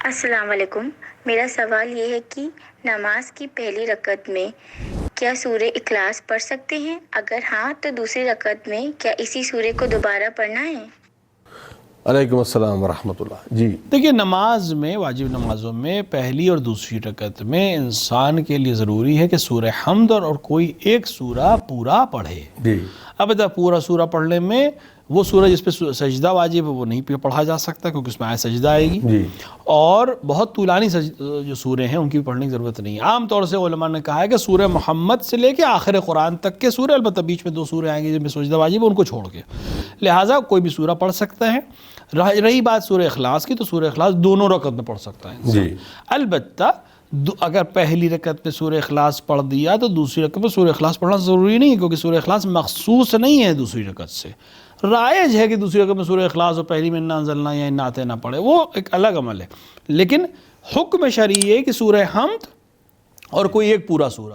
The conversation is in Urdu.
السلام علیکم، میرا سوال یہ ہے کہ نماز کی پہلی رکعت میں کیا سورہ اخلاص پڑھ سکتے ہیں؟ اگر ہاں تو دوسری رکعت میں کیا اسی سورہ کو دوبارہ پڑھنا ہے؟ علیکم السلام ورحمۃ اللہ۔ جی دیکھیے، نماز میں، واجب نمازوں میں پہلی اور دوسری رکعت میں انسان کے لیے ضروری ہے کہ سورہ حمد اور کوئی ایک سورہ پورا پڑھے۔ جی اب پورا سورہ پڑھنے میں وہ سورہ جس پہ سجدہ واجب ہے وہ نہیں پڑھا جا سکتا کیونکہ اس میں آئے سجدہ آئے گی، جی اور بہت طولانی جو سورے ہیں ان کی بھی پڑھنے کی ضرورت نہیں ہے۔ عام طور سے علماء نے کہا ہے کہ سورہ محمد سے لے کے آخر قرآن تک کے سورے، البتہ بیچ میں 2 سورے آئیں گے جن میں سجدہ واجب ہے، ان کو چھوڑ کے، لہٰذا کوئی بھی سورہ پڑھ سکتا ہے۔ رہی بات سورہ اخلاص کی، تو سورہ اخلاص دونوں رکعت میں پڑھ سکتا ہے انسان۔ جی البتہ اگر پہلی رکعت میں سورہ اخلاص پڑھ دیا تو دوسری رکعت میں سورہ اخلاص پڑھنا ضروری نہیں ہے، کیونکہ سورہ اخلاص مخصوص نہیں ہے دوسری رکعت سے۔ رائج ہے کہ دوسری رکعت میں سورہ اخلاص اور پہلی میں انا انزلنا یا انا اعطینہ پڑھے، وہ ایک الگ عمل ہے، لیکن حکم شرعی ہے کہ سورہ حمد اور کوئی ایک پورا سورہ